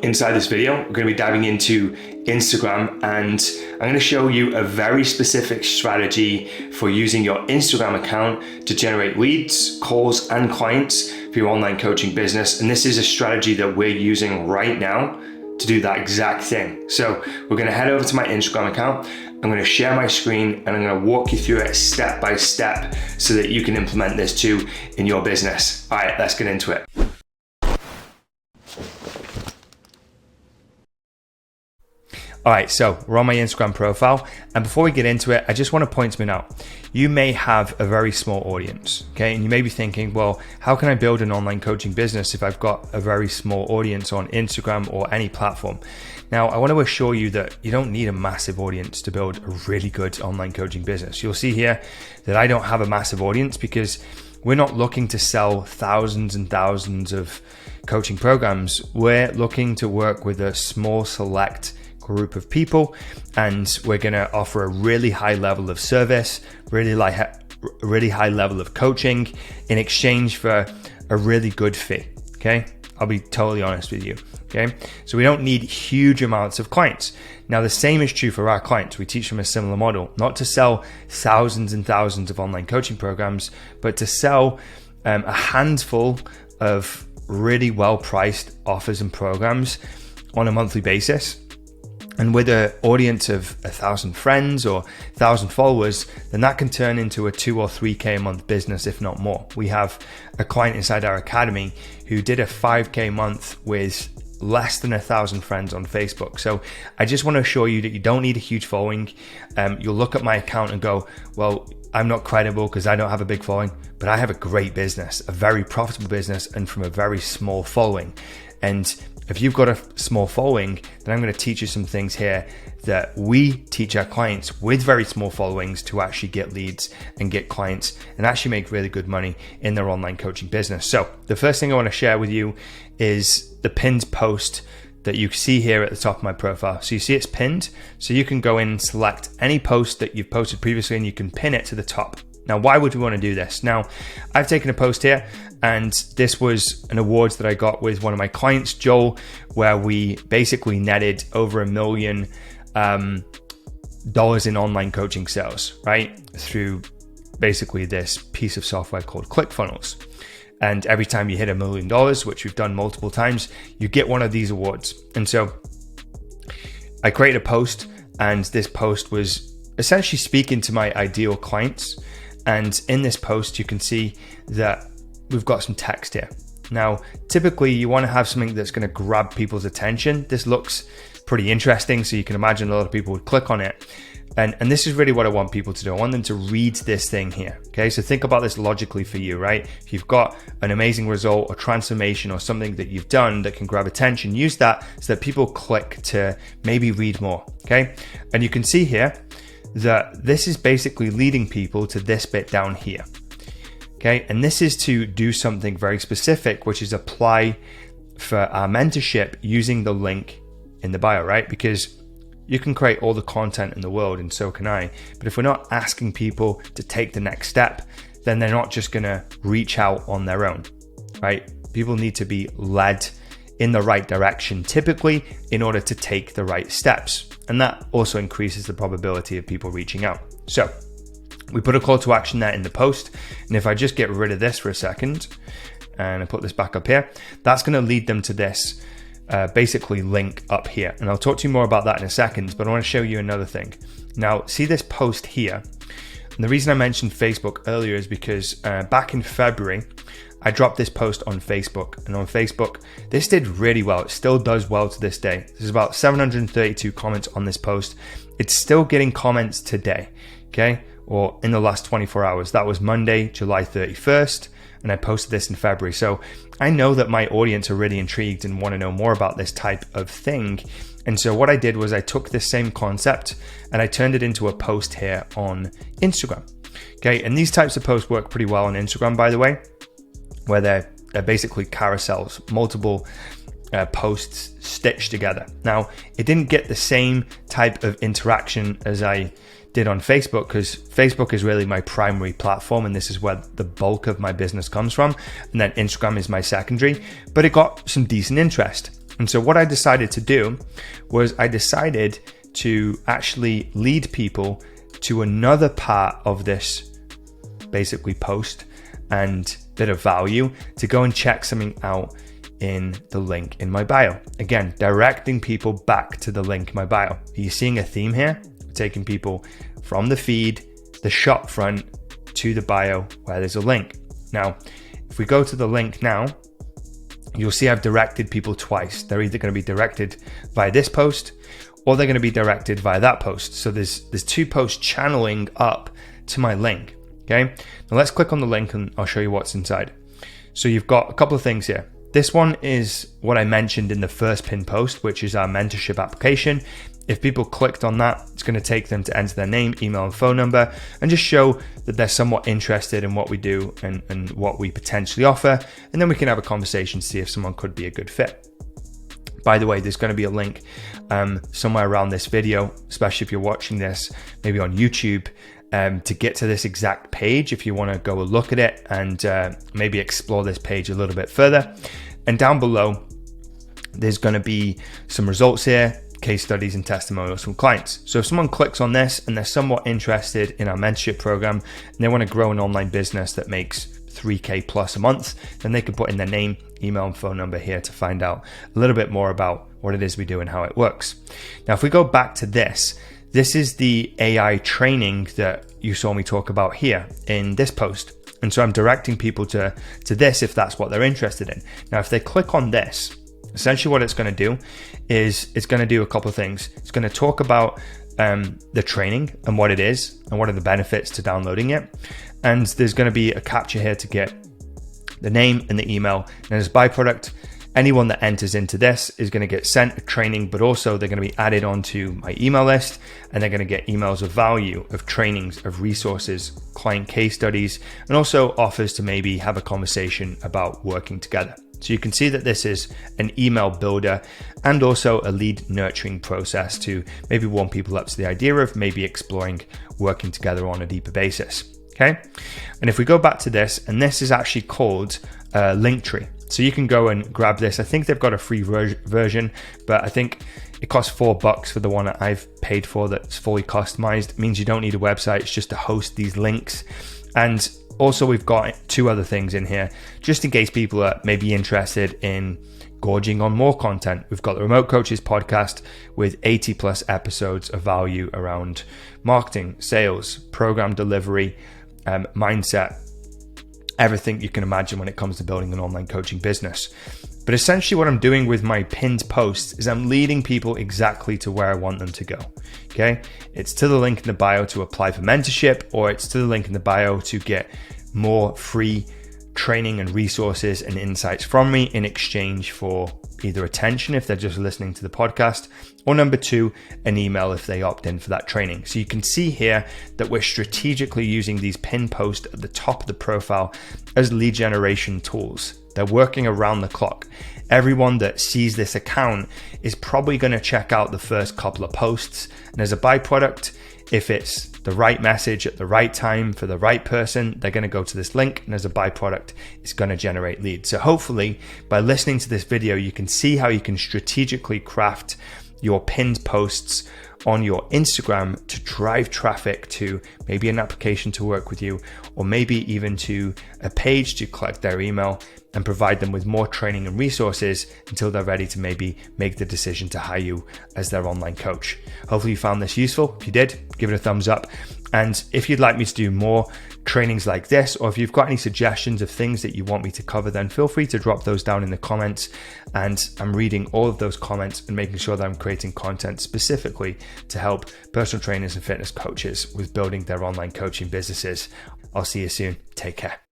Inside this video, we're going to be diving into Instagram, and I'm going to show you a very specific strategy for using your Instagram account to generate leads, calls, and clients for your online coaching business. And this is a strategy that we're using right now to do that exact thing. So we're going to head over to my Instagram account. I'm going to share my screen and I'm going to walk you through it step by step so that you can implement this too in your business. All right, let's get into it. All right, so we're on my Instagram profile. And before we get into it, I just want to point something out. You may have a very small audience, okay? And you may be thinking, well, how can I build an online coaching business if I've got a very small audience on Instagram or any platform? Now, I want to assure you that you don't need a massive audience to build a really good online coaching business. You'll see here that I don't have a massive audience because we're not looking to sell thousands and thousands of coaching programs. We're looking to work with a small select group of people, and we're going to offer a really high level of service, really high level of coaching in exchange for a really good fee. Okay, I'll be totally honest with you. Okay, so we don't need huge amounts of clients. Now, the same is true for our clients. We teach them a similar model, not to sell thousands and thousands of online coaching programs, but to sell a handful of really well-priced offers and programs on a monthly basis. And with an audience of 1,000 friends or 1,000 followers, then that can turn into a 2 or 3K a month business, if not more. We have a client inside our academy who did a 5K a month with less than 1,000 friends on Facebook. So I just want to assure you that you don't need a huge following. You'll look at my account and go, well, I'm not credible because I don't have a big following, but I have a great business, a very profitable business, and from a very small following. And if you've got a small following, then I'm going to teach you some things here that we teach our clients with very small followings to actually get leads and get clients and actually make really good money in their online coaching business. So the first thing I want to share with you is the pinned post that you see here at the top of my profile. So you see it's pinned, so you can go in and select any post that you've posted previously and you can pin it to the top. Now, why would we want to do this? Now, I've taken a post here, and this was an awards that I got with one of my clients, Joel, where we basically netted over $1 million in online coaching sales, right? Through basically this piece of software called ClickFunnels. And every time you hit $1 million, which we've done multiple times, you get one of these awards. And so I created a post, and this post was essentially speaking to my ideal clients. And in this post, you can see that we've got some text here. Now, typically you want to have something that's going to grab people's attention. This looks pretty interesting, so you can imagine a lot of people would click on it. And this is really what I want people to do. I want them to read this thing here. Okay, so think about this logically for you, right? If you've got an amazing result or transformation or something that you've done that can grab attention, use that so that people click to maybe read more. Okay, and you can see here that this is basically leading people to this bit down here. Okay, and this is to do something very specific, which is apply for our mentorship using the link in the bio, right? Because you can create all the content in the world, and so can I. But if we're not asking people to take the next step, then they're not just gonna reach out on their own, right? People need to be led in the right direction, typically, in order to take the right steps. And that also increases the probability of people reaching out. So we put a call to action there in the post. And if I just get rid of this for a second and I put this back up here, that's going to lead them to this basically link up here. And I'll talk to you more about that in a second, but I want to show you another thing. Now, see this post here. And the reason I mentioned Facebook earlier is because back in February, I dropped this post on Facebook, and on Facebook, this did really well. It still does well to this day. There's about 732 comments on this post. It's still getting comments today, okay? Or in the last 24 hours. That was Monday, July 31st, and I posted this in February. So I know that my audience are really intrigued and want to know more about this type of thing. And so what I did was I took this same concept and I turned it into a post here on Instagram. Okay, and these types of posts work pretty well on Instagram, by the way, where they're basically carousels, multiple posts stitched together. Now, it didn't get the same type of interaction as I did on Facebook, because Facebook is really my primary platform and this is where the bulk of my business comes from, and then Instagram is my secondary, but it got some decent interest. And so what I decided to do was I decided to actually lead people to another part of this basically post and bit of value to go and check something out in the link in my bio. Again, directing people back to the link in my bio. Are you seeing a theme here? We're taking people from the feed, the shop front, to the bio where there's a link. Now, if we go to the link now, you'll see I've directed people twice. They're either going to be directed via this post or they're going to be directed via that post. So there's two posts channeling up to my link. Okay, now let's click on the link and I'll show you what's inside. So you've got a couple of things here. This one is what I mentioned in the first pinned post, which is our mentorship application. If people clicked on that, it's going to take them to enter their name, email, and phone number and just show that they're somewhat interested in what we do and what we potentially offer. And then we can have a conversation to see if someone could be a good fit. By the way, there's going to be a link somewhere around this video, especially if you're watching this maybe on YouTube, to get to this exact page if you want to go look at it and maybe explore this page a little bit further. And down below, there's going to be some results here, case studies and testimonials from clients. So if someone clicks on this and they're somewhat interested in our mentorship program and they want to grow an online business that makes $3K plus a month, then they can put in their name, email, and phone number here to find out a little bit more about what it is we do and how it works. Now, if we go back to this is the AI training that you saw me talk about here in this post. And so I'm directing people to this if that's what they're interested in. Now, if they click on this, essentially what it's going to do is it's going to do a couple of things. It's going to talk about the training and what it is and what are the benefits to downloading it. And there's going to be a capture here to get the name and the email. And as a byproduct, anyone that enters into this is going to get sent a training, but also they're going to be added onto my email list and they're going to get emails of value, of trainings, of resources, client case studies, and also offers to maybe have a conversation about working together. So you can see that this is an email builder and also a lead nurturing process to maybe warm people up to the idea of maybe exploring working together on a deeper basis. Okay. And if we go back to this, and this is actually called Linktree. So you can go and grab this. I think they've got a free version, but I think it costs $4 for the one that I've paid for that's fully customized. It means you don't need a website. It's just to host these links. And also we've got two other things in here, just in case people are maybe interested in gorging on more content. We've got the Remote Coaches podcast with 80 plus episodes of value around marketing, sales, program delivery, mindset, everything you can imagine when it comes to building an online coaching business. But essentially what I'm doing with my pinned posts is I'm leading people exactly to where I want them to go. Okay. It's to the link in the bio to apply for mentorship, or it's to the link in the bio to get more free training and resources and insights from me in exchange for either attention if they're just listening to the podcast, or number two, an email if they opt in for that training. So you can see here that we're strategically using these pinned posts at the top of the profile as lead generation tools. They're working around the clock. Everyone that sees this account is probably going to check out the first couple of posts. And as a byproduct, if it's the right message at the right time for the right person, they're going to go to this link, and as a byproduct, it's going to generate leads. So hopefully by listening to this video, you can see how you can strategically craft your pinned posts on your Instagram to drive traffic to maybe an application to work with you, or maybe even to a page to collect their email and provide them with more training and resources until they're ready to maybe make the decision to hire you as their online coach. Hopefully you found this useful. If you did, give it a thumbs up. And if you'd like me to do more trainings like this, or if you've got any suggestions of things that you want me to cover, then feel free to drop those down in the comments. And I'm reading all of those comments and making sure that I'm creating content specifically to help personal trainers and fitness coaches with building their online coaching businesses. I'll see you soon. Take care.